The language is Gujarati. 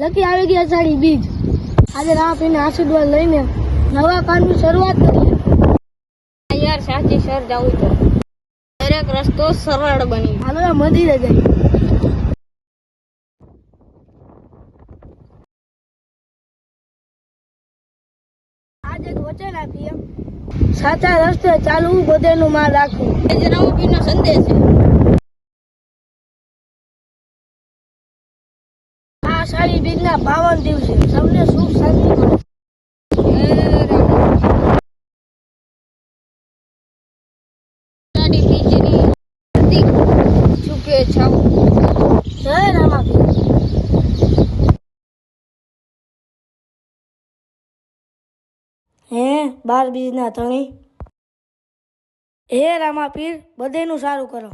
નક્કી આવી ગયા અષાઢી બીજ. આજે રામપીરને આશીર્વાદ લઈને નવા કામની શરૂઆત કરીએ. યાર સાચી સર જાવું તો દરેક રસ્તો સરળ બની. હાલો મંદિરે જઈએ. આજે વચન આપીએ, સાચા રસ્તે ચાલવું, બધેનું માન રાખવું. એ જ રામપીરનો સંદેશ છે. આ અષાઢી બીજના પાવન દિવસે સૌને સુખ શાંતિ મળે. અષાઢી બીજની હાર્દિક શુભેચ્છાઓ. જય રામાપીર. હે 12 બીજના ધણી, હે રામાપીર, બધેનું સારું કરો.